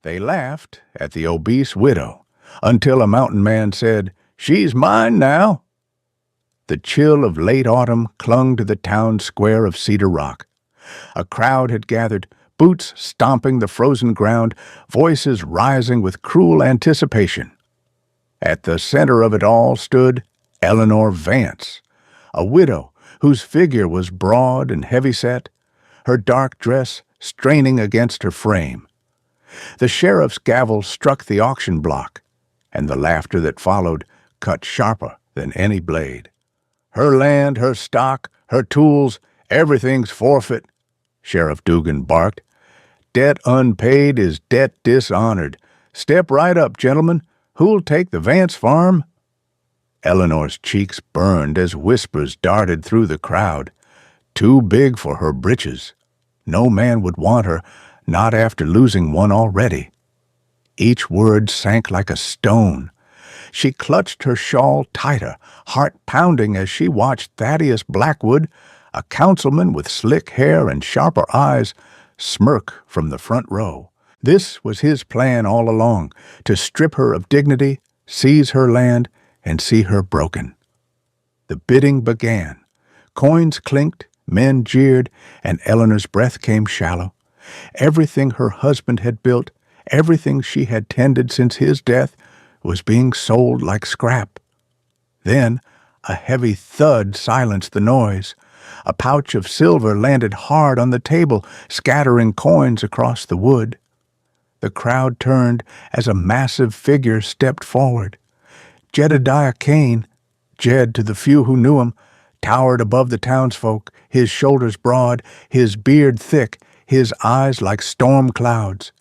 They laughed at the obese widow until a mountain man said, "She's mine now." The chill of late autumn clung to the town square of Cedar Rock. A crowd had gathered, boots stomping the frozen ground, voices rising with cruel anticipation. At the center of it all stood Eleanor Vance, a widow whose figure was broad and heavy-set, her dark dress straining against her frame. The sheriff's gavel struck the auction block, and the laughter that followed cut sharper than any blade. "Her land, her stock, her tools, everything's forfeit," Sheriff Dugan barked. "Debt unpaid is debt dishonored. Step right up, gentlemen. Who'll take the Vance farm?" Eleanor's cheeks burned as whispers darted through the crowd. Too big for her britches. No man would want her, not after losing one already. Each word sank like a stone. She clutched her shawl tighter, heart pounding as she watched Thaddeus Blackwood, a councilman with slick hair and sharper eyes, smirk from the front row. This was his plan all along, to strip her of dignity, seize her land, and see her broken. The bidding began. Coins clinked, men jeered, and Eleanor's breath came shallow. Everything her husband had built, everything she had tended since his death, was being sold like scrap. Then a heavy thud silenced the noise. A pouch of silver landed hard on the table, scattering coins across the wood. The crowd turned as a massive figure stepped forward. Jedediah Kane, Jed to the few who knew him, towered above the townsfolk, his shoulders broad, his beard thick, his eyes like storm clouds.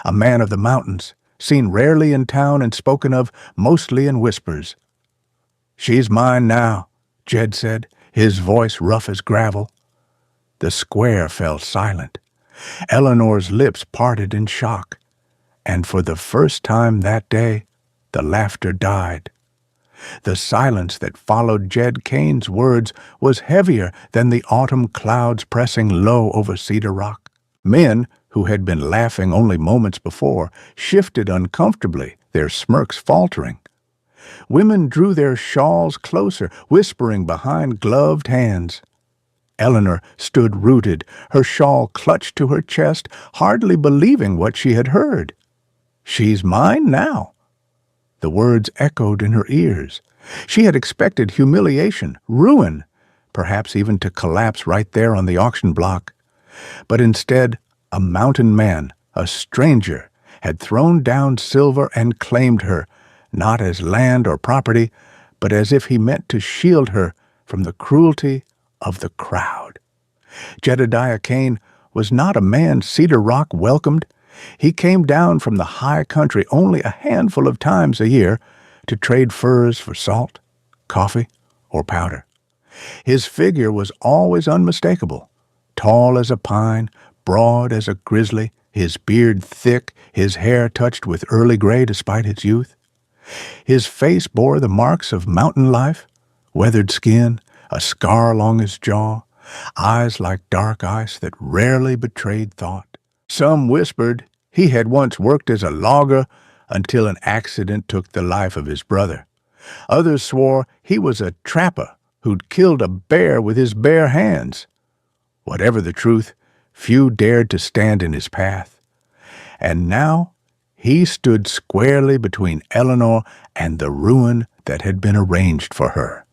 A man of the mountains, seen rarely in town and spoken of mostly in whispers. "She's mine now," Jed said, his voice rough as gravel. The square fell silent. Eleanor's lips parted in shock, and for the first time that day, the laughter died. The silence that followed Jed Kane's words was heavier than the autumn clouds pressing low over Cedar Rock. Men, who had been laughing only moments before, shifted uncomfortably, their smirks faltering. Women drew their shawls closer, whispering behind gloved hands. Eleanor stood rooted, her shawl clutched to her chest, hardly believing what she had heard. "She's mine now." The words echoed in her ears. She had expected humiliation, ruin, perhaps even to collapse right there on the auction block. But instead, a mountain man, a stranger, had thrown down silver and claimed her, not as land or property, but as if he meant to shield her from the cruelty of the crowd. Jedediah Kane was not a man Cedar Rock welcomed. He came down from the high country only a handful of times a year to trade furs for salt, coffee, or powder. His figure was always unmistakable, tall as a pine, broad as a grizzly, his beard thick, his hair touched with early gray despite its youth. His face bore the marks of mountain life, weathered skin, a scar along his jaw, eyes like dark ice that rarely betrayed thought. Some whispered he had once worked as a logger until an accident took the life of his brother. Others swore he was a trapper who'd killed a bear with his bare hands. Whatever the truth, few dared to stand in his path. And now he stood squarely between Eleanor and the ruin that had been arranged for her.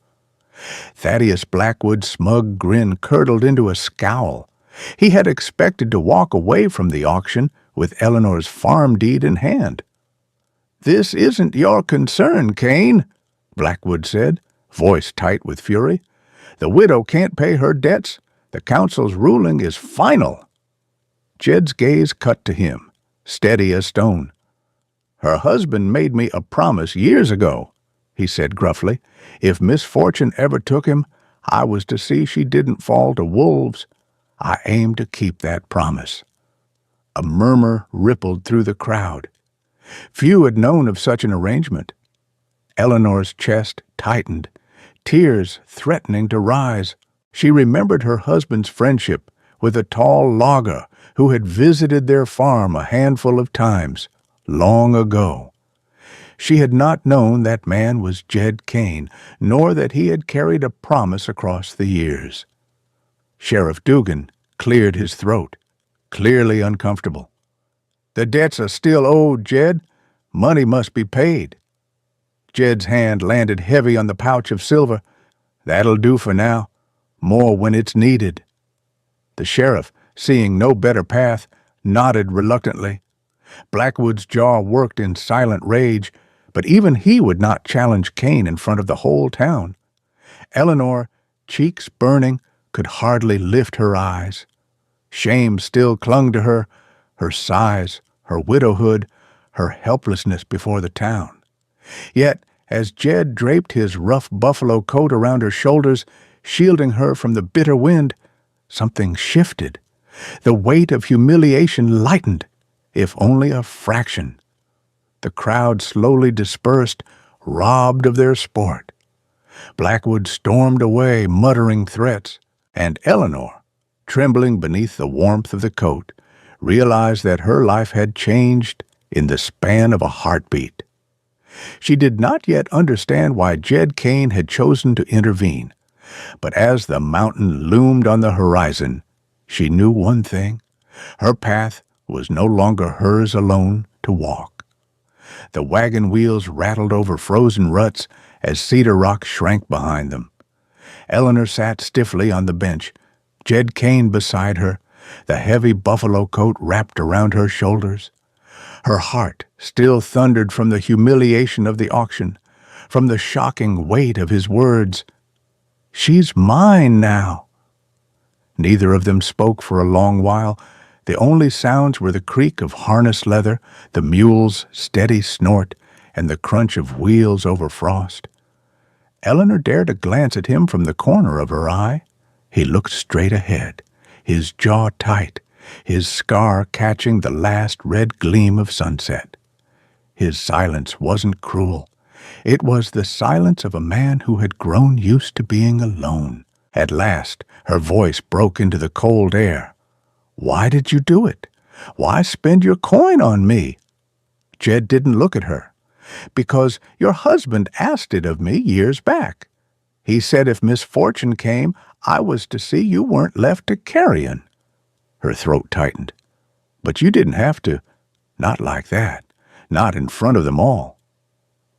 Thaddeus Blackwood's smug grin curdled into a scowl. He had expected to walk away from the auction with Eleanor's farm deed in hand. "This isn't your concern, Kane," Blackwood said, voice tight with fury. "The widow can't pay her debts. The council's ruling is final." Jed's gaze cut to him, steady as stone. "Her husband made me a promise years ago," he said gruffly. "If misfortune ever took him, I was to see she didn't fall to wolves. I aim to keep that promise." A murmur rippled through the crowd. Few had known of such an arrangement. Eleanor's chest tightened, tears threatening to rise. She remembered her husband's friendship with a tall logger who had visited their farm a handful of times, long ago. She had not known that man was Jed Kane, nor that he had carried a promise across the years. Sheriff Dugan cleared his throat, clearly uncomfortable. "The debts are still owed, Jed. Money must be paid." Jed's hand landed heavy on the pouch of silver. "That'll do for now. More when it's needed." The sheriff, seeing no better path, nodded reluctantly. Blackwood's jaw worked in silent rage, but even he would not challenge Kane in front of the whole town. Eleanor, cheeks burning, could hardly lift her eyes. Shame still clung to her, her size, her widowhood, her helplessness before the town. Yet, as Jed draped his rough buffalo coat around her shoulders, shielding her from the bitter wind, something shifted. The weight of humiliation lightened, if only a fraction. The crowd slowly dispersed, robbed of their sport. Blackwood stormed away, muttering threats, and Eleanor, trembling beneath the warmth of the coat, realized that her life had changed in the span of a heartbeat. She did not yet understand why Jed Kane had chosen to intervene, but as the mountain loomed on the horizon, she knew one thing: her path was no longer hers alone to walk. The wagon wheels rattled over frozen ruts as Cedar Rock shrank behind them. Eleanor sat stiffly on the bench, Jed Kane beside her, the heavy buffalo coat wrapped around her shoulders. Her heart still thundered from the humiliation of the auction, from the shocking weight of his words. "She's mine now." Neither of them spoke for a long while. The only sounds were the creak of harness leather, the mule's steady snort, and the crunch of wheels over frost. Eleanor dared a glance at him from the corner of her eye. He looked straight ahead, his jaw tight, his scar catching the last red gleam of sunset. His silence wasn't cruel. It was the silence of a man who had grown used to being alone. At last, her voice broke into the cold air. "Why did you do it? Why spend your coin on me?" Jed didn't look at her. "Because your husband asked it of me years back. He said if misfortune came, I was to see you weren't left to carrion." Her throat tightened. "But you didn't have to. Not like that. Not in front of them all."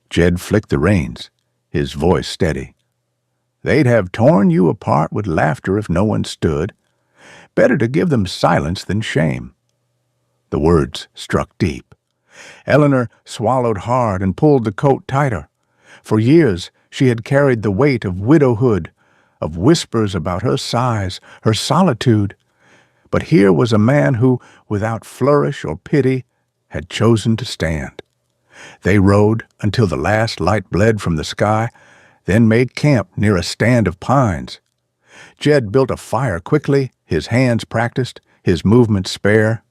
Jed flicked the reins, his voice steady. "They'd have torn you apart with laughter if no one stood. Better to give them silence than shame." The words struck deep. Eleanor swallowed hard and pulled the coat tighter. For years she had carried the weight of widowhood, of whispers about her size, her solitude. But here was a man who, without flourish or pity, had chosen to stand. They rode until the last light bled from the sky, then made camp near a stand of pines. Jed built a fire quickly, his hands practiced, his movements spare.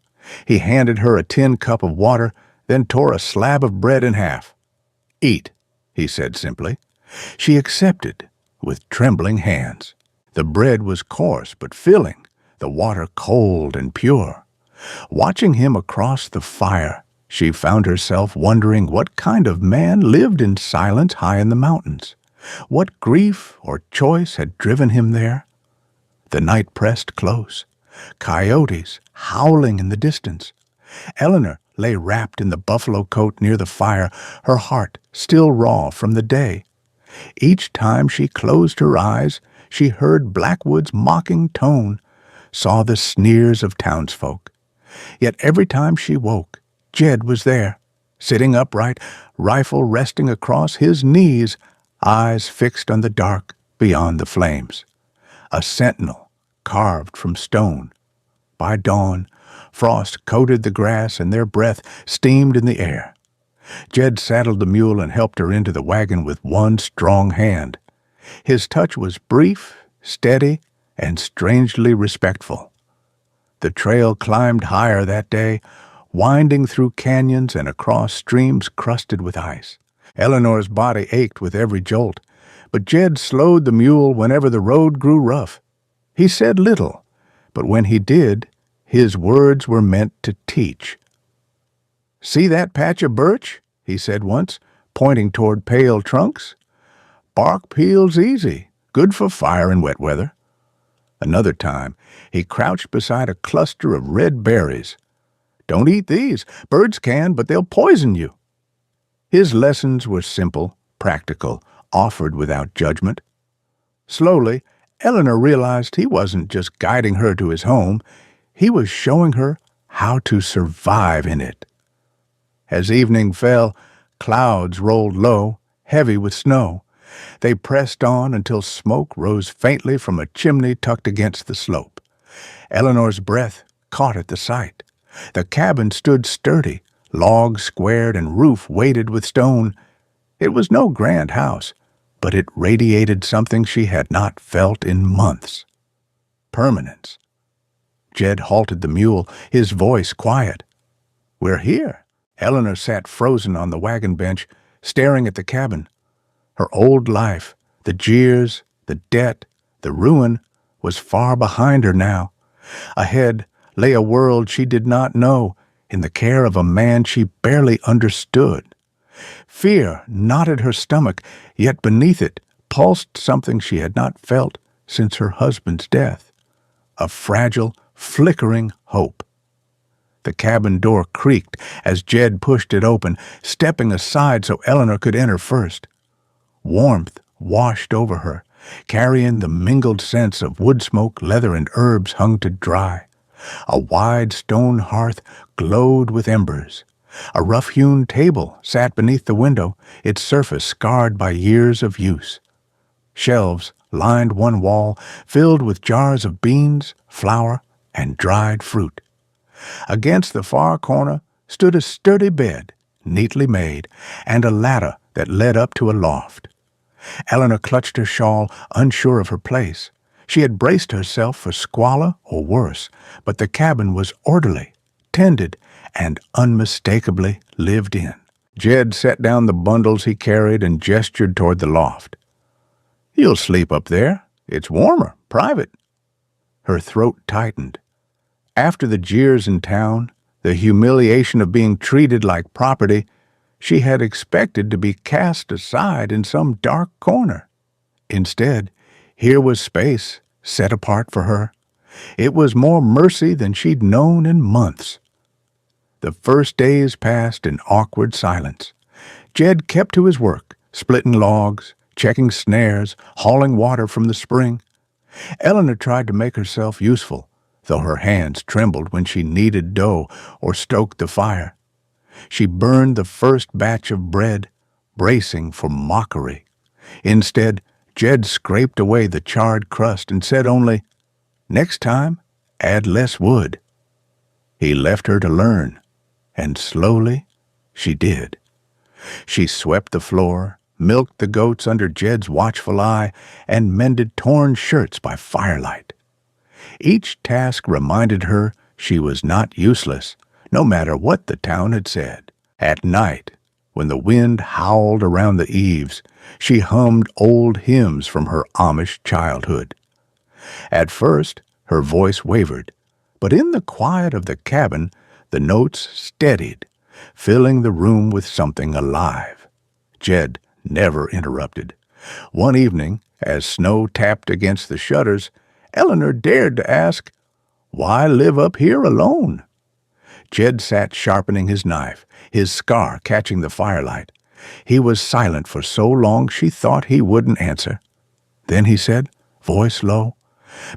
He handed her a tin cup of water, then tore a slab of bread in half. "Eat," he said simply. She accepted, with trembling hands. The bread was coarse but filling, the water cold and pure. Watching him across the fire, she found herself wondering what kind of man lived in silence high in the mountains. What grief or choice had driven him there? The night pressed close, coyotes howling in the distance. Eleanor lay wrapped in the buffalo coat near the fire, her heart still raw from the day. Each time she closed her eyes, she heard Blackwood's mocking tone, saw the sneers of townsfolk. Yet every time she woke, Jed was there, sitting upright, rifle resting across his knees, eyes fixed on the dark beyond the flames. A sentinel carved from stone. By dawn, frost coated the grass and their breath steamed in the air. Jed saddled the mule and helped her into the wagon with one strong hand. His touch was brief, steady, and strangely respectful. The trail climbed higher that day, winding through canyons and across streams crusted with ice. Eleanor's body ached with every jolt, but Jed slowed the mule whenever the road grew rough. He said little, but when he did, his words were meant to teach. "See that patch of birch?" he said once, pointing toward pale trunks. "Bark peels easy, good for fire in wet weather." Another time, he crouched beside a cluster of red berries. "Don't eat these. Birds can, but they'll poison you." His lessons were simple, practical, offered without judgment. Slowly, Eleanor realized he wasn't just guiding her to his home, he was showing her how to survive in it. As evening fell, clouds rolled low, heavy with snow. They pressed on until smoke rose faintly from a chimney tucked against the slope. Eleanor's breath caught at the sight. The cabin stood sturdy, logs squared and roof weighted with stone. It was no grand house, but it radiated something she had not felt in months. Permanence. Jed halted the mule, his voice quiet. "We're here." Eleanor sat frozen on the wagon bench, staring at the cabin. Her old life, the jeers, the debt, the ruin, was far behind her now. Ahead lay a world she did not know, in the care of a man she barely understood. Fear knotted her stomach, yet beneath it pulsed something she had not felt since her husband's death. A fragile, flickering hope. The cabin door creaked as Jed pushed it open, stepping aside so Eleanor could enter first. Warmth washed over her, carrying the mingled scents of wood smoke, leather, and herbs hung to dry. A wide stone hearth glowed with embers. A rough-hewn table sat beneath the window, its surface scarred by years of use. Shelves lined one wall, filled with jars of beans, flour, and dried fruit. Against the far corner stood a sturdy bed, neatly made, and a ladder that led up to a loft. Eleanor clutched her shawl, unsure of her place. She had braced herself for squalor or worse, but the cabin was orderly, tended, and unmistakably lived in. Jed set down the bundles he carried and gestured toward the loft. "You'll sleep up there. It's warmer, private." Her throat tightened. After the jeers in town, the humiliation of being treated like property, she had expected to be cast aside in some dark corner. Instead, here was space set apart for her. It was more mercy than she'd known in months. The first days passed in awkward silence. Jed kept to his work, splitting logs, checking snares, hauling water from the spring. Eleanor tried to make herself useful, though her hands trembled when she kneaded dough or stoked the fire. She burned the first batch of bread, bracing for mockery. Instead, Jed scraped away the charred crust and said only, "Next time, add less wood." He left her to learn, and slowly she did. She swept the floor, milked the goats under Jed's watchful eye, and mended torn shirts by firelight. Each task reminded her she was not useless, no matter what the town had said. At night, when the wind howled around the eaves, she hummed old hymns from her Amish childhood. At first, her voice wavered, but in the quiet of the cabin, the notes steadied, filling the room with something alive. Jed never interrupted. One evening, as snow tapped against the shutters, Eleanor dared to ask, "Why live up here alone?" Jed sat sharpening his knife, his scar catching the firelight. He was silent for so long she thought he wouldn't answer. Then he said, voice low,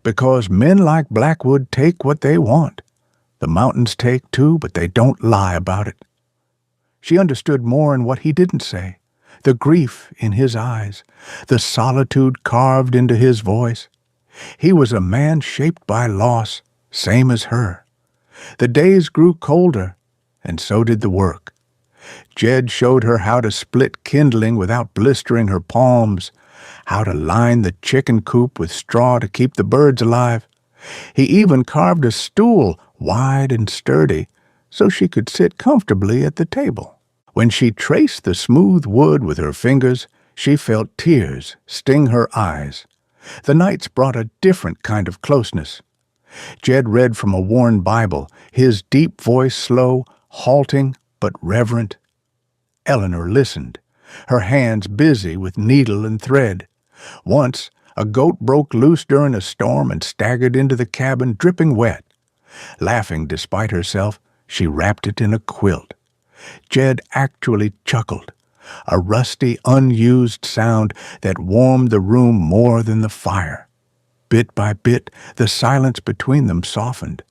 "Because men like Blackwood take what they want. The mountains take too, but they don't lie about it." She understood more in what he didn't say, the grief in his eyes, the solitude carved into his voice. He was a man shaped by loss, same as her. The days grew colder, and so did the work. Jed showed her how to split kindling without blistering her palms, how to line the chicken coop with straw to keep the birds alive. He even carved a stool, wide and sturdy, so she could sit comfortably at the table. When she traced the smooth wood with her fingers, she felt tears sting her eyes. The nights brought a different kind of closeness. Jed read from a worn Bible, his deep voice slow, halting, but reverent. Eleanor listened, her hands busy with needle and thread. Once, a goat broke loose during a storm and staggered into the cabin dripping wet. Laughing despite herself, she wrapped it in a quilt. Jed actually chuckled, a rusty, unused sound that warmed the room more than the fire. Bit by bit, the silence between them softened.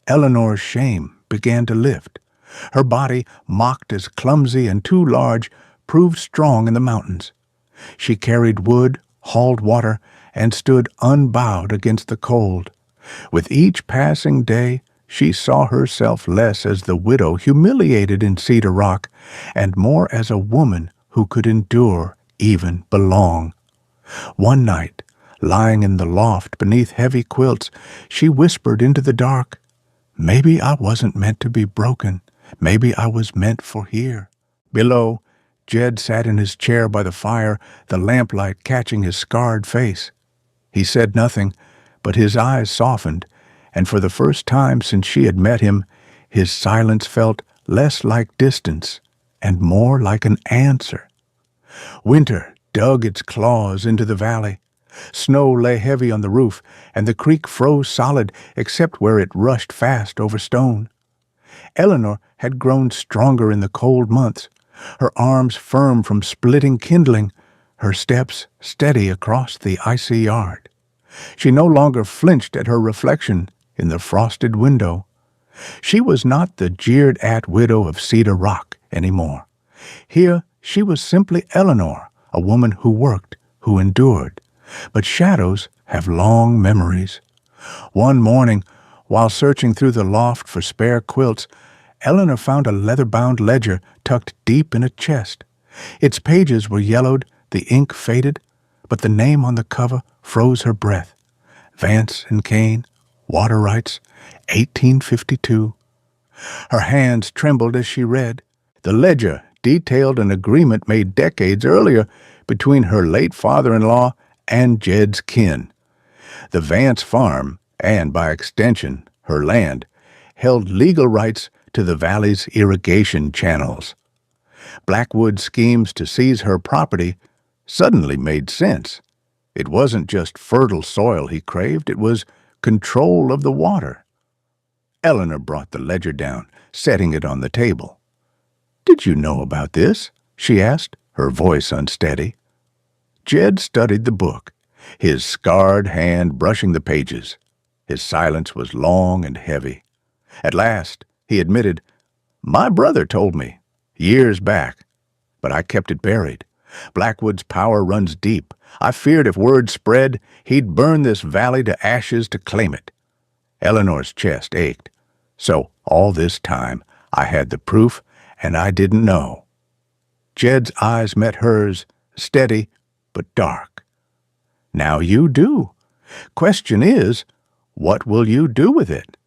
Eleanor's shame began to lift. Her body, mocked as clumsy and too large, proved strong in the mountains. She carried wood, hauled water, and stood unbowed against the cold. With each passing day, she saw herself less as the widow humiliated in Cedar Rock, and more as a woman who could endure, even belong. One night, lying in the loft beneath heavy quilts, she whispered into the dark, "Maybe I wasn't meant to be broken. Maybe I was meant for here." Below, Jed sat in his chair by the fire, the lamplight catching his scarred face. He said nothing, but his eyes softened, and for the first time since she had met him, his silence felt less like distance and more like an answer. Winter dug its claws into the valley. Snow lay heavy on the roof, and the creek froze solid except where it rushed fast over stone. Eleanor had grown stronger in the cold months, her arms firm from splitting kindling, her steps steady across the icy yard. She no longer flinched at her reflection in the frosted window. She was not the jeered-at widow of Cedar Rock anymore. Here she was simply Eleanor, a woman who worked, who endured. But shadows have long memories. One morning, while searching through the loft for spare quilts, Eleanor found a leather-bound ledger tucked deep in a chest. Its pages were yellowed, the ink faded, but the name on the cover froze her breath. Vance and Kane, water rights, 1852. Her hands trembled as she read. The ledger detailed an agreement made decades earlier between her late father-in-law and Jed's kin. The Vance farm, and by extension her land, held legal rights to the valley's irrigation channels. Blackwood's schemes to seize her property suddenly made sense. It wasn't just fertile soil he craved, it was control of the water. Eleanor brought the ledger down, setting it on the table. "Did you know about this?" she asked, her voice unsteady. Jed studied the book, his scarred hand brushing the pages. His silence was long and heavy. At last, he admitted, "My brother told me, years back, but I kept it buried. Blackwood's power runs deep. I feared if word spread, he'd burn this valley to ashes to claim it." Eleanor's chest ached. "So all this time, I had the proof, and I didn't know." Jed's eyes met hers, steady but dark. "Now you do. Question is, what will you do with it?"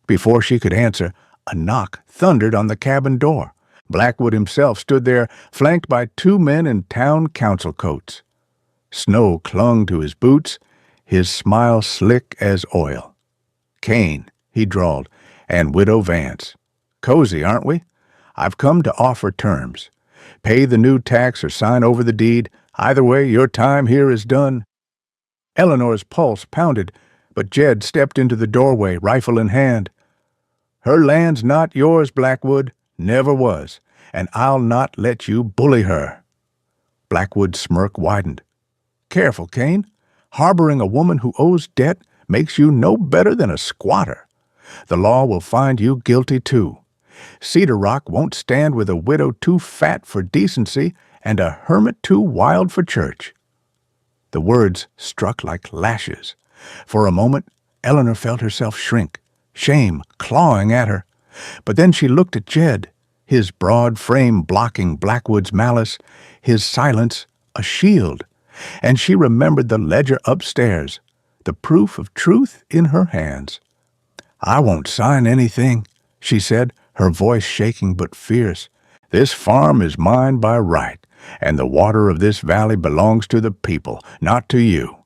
Before she could answer, a knock thundered on the cabin door. Blackwood himself stood there, flanked by two men in town council coats. Snow clung to his boots, his smile slick as oil. "Kane," he drawled, "and Widow Vance. Cozy, aren't we? I've come to offer terms. Pay the new tax or sign over the deed. Either way, your time here is done." Eleanor's pulse pounded, but Jed stepped into the doorway, rifle in hand. "Her land's not yours, Blackwood. Never was, and I'll not let you bully her." Blackwood's smirk widened. "Careful, Kane. Harboring a woman who owes debt makes you no better than a squatter. The law will find you guilty, too. Cedar Rock won't stand with a widow too fat for decency and a hermit too wild for church." The words struck like lashes. For a moment, Eleanor felt herself shrink, shame clawing at her. But then she looked at Jed, his broad frame blocking Blackwood's malice, his silence a shield, and she remembered the ledger upstairs, the proof of truth in her hands. "I won't sign anything," she said, her voice shaking but fierce. "This farm is mine by right, and the water of this valley belongs to the people, not to you."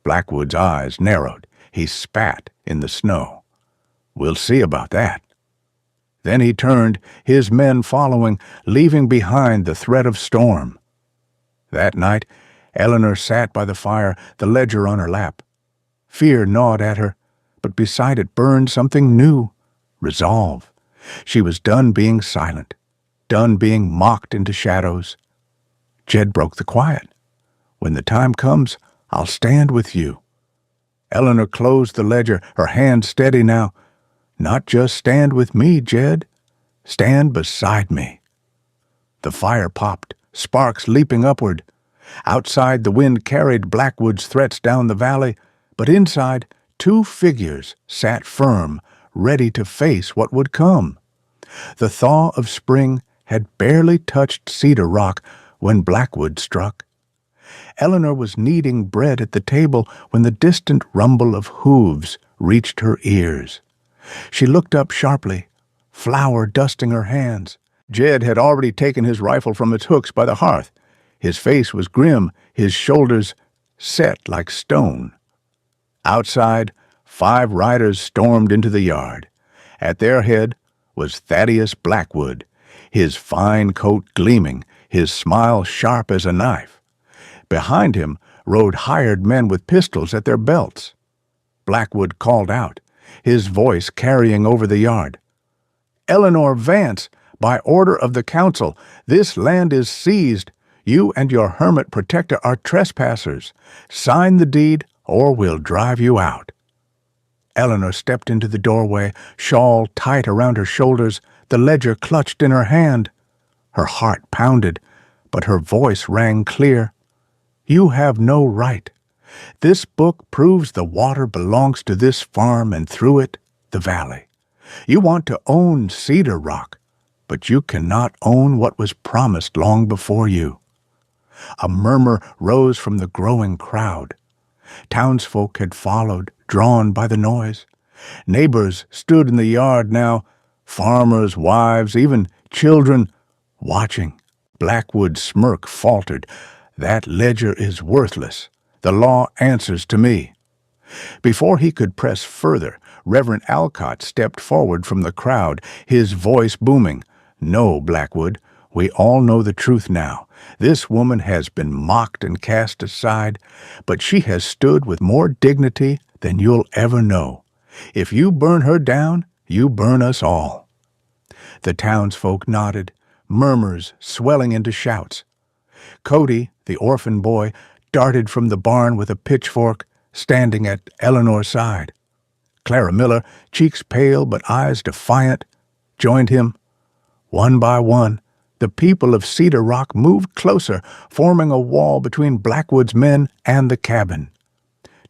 Blackwood's eyes narrowed. He spat in the snow. "We'll see about that." Then he turned, his men following, leaving behind the threat of storm. That night, Eleanor sat by the fire, the ledger on her lap. Fear gnawed at her, but beside it burned something new, resolve. She was done being silent, done being mocked into shadows. Jed broke the quiet. When the time comes, I'll stand with you. Eleanor closed the ledger, her hand steady now. Not just stand with me, Jed. Stand beside me. The fire popped, sparks leaping upward. Outside, the wind carried Blackwood's threats down the valley, but inside, two figures sat firm, ready to face what would come. The thaw of spring had barely touched Cedar Rock when Blackwood struck. Eleanor was kneading bread at the table when the distant rumble of hooves reached her ears. She looked up sharply, flour dusting her hands. Jed had already taken his rifle from its hooks by the hearth. His face was grim, his shoulders set like stone. Outside, 5 riders stormed into the yard. At their head was Thaddeus Blackwood, his fine coat gleaming, his smile sharp as a knife. Behind him rode hired men with pistols at their belts. Blackwood called out, his voice carrying over the yard. "Eleanor Vance, by order of the council, this land is seized. You and your hermit protector are trespassers. Sign the deed, or we'll drive you out." Eleanor stepped into the doorway, shawl tight around her shoulders, the ledger clutched in her hand. Her heart pounded, but her voice rang clear. "You have no right. This book proves the water belongs to this farm and through it, the valley. You want to own Cedar Rock, but you cannot own what was promised long before you." A murmur rose from the growing crowd. Townsfolk had followed, drawn by the noise. Neighbors stood in the yard now, farmers, wives, even children, watching. Blackwood's smirk faltered. "That ledger is worthless. The law answers to me." Before he could press further, Reverend Alcott stepped forward from the crowd, his voice booming. "No, Blackwood, we all know the truth now. This woman has been mocked and cast aside, but she has stood with more dignity than you'll ever know. If you burn her down, you burn us all." The townsfolk nodded, murmurs swelling into shouts. Cody, the orphan boy, darted from the barn with a pitchfork, standing at Eleanor's side. Clara Miller, cheeks pale but eyes defiant, joined him. One by one, the people of Cedar Rock moved closer, forming a wall between Blackwood's men and the cabin.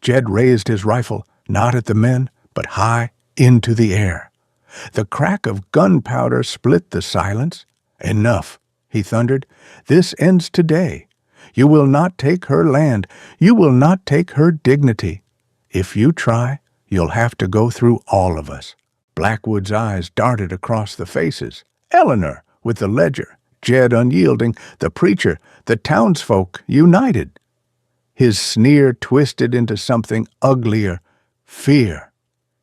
Jed raised his rifle, not at the men, but high into the air. The crack of gunpowder split the silence. "Enough," he thundered. "This ends today. You will not take her land. You will not take her dignity. If you try, you'll have to go through all of us." Blackwood's eyes darted across the faces. Eleanor, with the ledger, Jed unyielding, the preacher, the townsfolk united. His sneer twisted into something uglier, fear.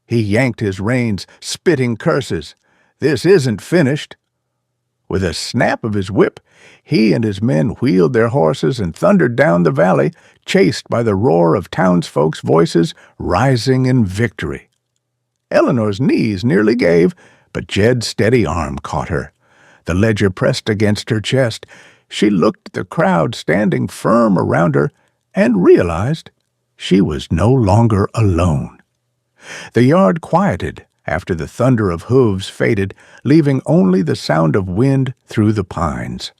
He yanked his reins, spitting curses. "This isn't finished." With a snap of his whip, he and his men wheeled their horses and thundered down the valley, chased by the roar of townsfolk's voices rising in victory. Eleanor's knees nearly gave, but Jed's steady arm caught her. The ledger pressed against her chest. She looked at the crowd standing firm around her and realized she was no longer alone. The yard quieted after the thunder of hooves faded, leaving only the sound of wind through the pines.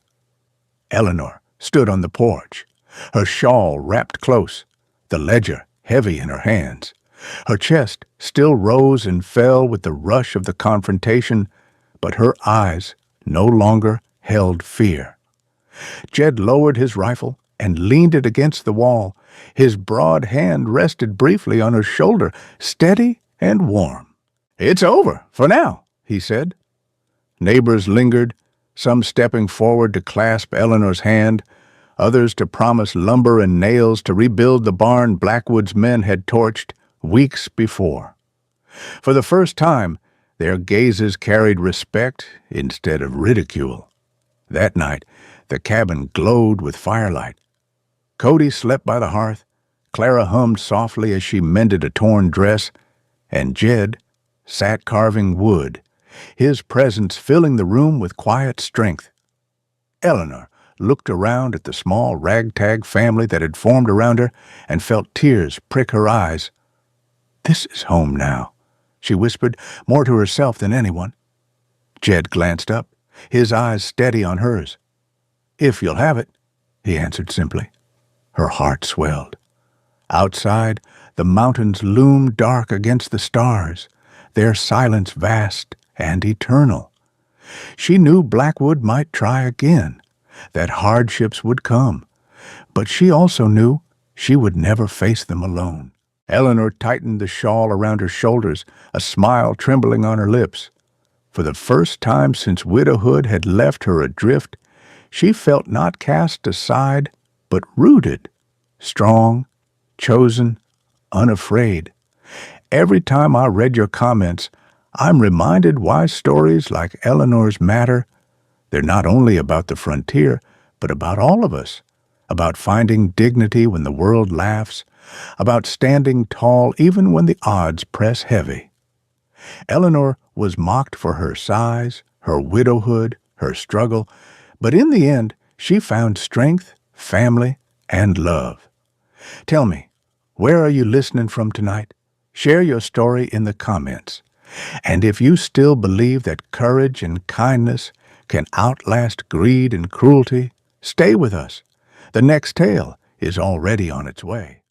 Eleanor stood on the porch, her shawl wrapped close, the ledger heavy in her hands. Her chest still rose and fell with the rush of the confrontation, but her eyes no longer held fear. Jed lowered his rifle and leaned it against the wall. His broad hand rested briefly on her shoulder, steady and warm. "It's over, for now," he said. Neighbors lingered, some stepping forward to clasp Eleanor's hand, others to promise lumber and nails to rebuild the barn Blackwood's men had torched weeks before. For the first time, Their gazes carried respect instead of ridicule. That night, the cabin glowed with firelight. Cody slept by the hearth, Clara hummed softly as she mended a torn dress, and Jed sat carving wood, his presence filling the room with quiet strength. Eleanor looked around at the small ragtag family that had formed around her and felt tears prick her eyes. "This is home now," she whispered, more to herself than anyone. Jed glanced up, his eyes steady on hers. "If you'll have it," he answered simply. Her heart swelled. Outside, the mountains loomed dark against the stars, their silence vast and eternal. She knew Blackwood might try again, that hardships would come, but she also knew she would never face them alone. Eleanor tightened the shawl around her shoulders, a smile trembling on her lips. For the first time since widowhood had left her adrift, she felt not cast aside, but rooted, strong, chosen, unafraid. Every time I read your comments, I'm reminded why stories like Eleanor's matter. They're not only about the frontier, but about all of us, about finding dignity when the world laughs, about standing tall even when the odds press heavy. Eleanor was mocked for her size, her widowhood, her struggle, but in the end, she found strength, family, and love. Tell me, where are you listening from tonight? Share your story in the comments. And if you still believe that courage and kindness can outlast greed and cruelty, stay with us. The next tale is already on its way.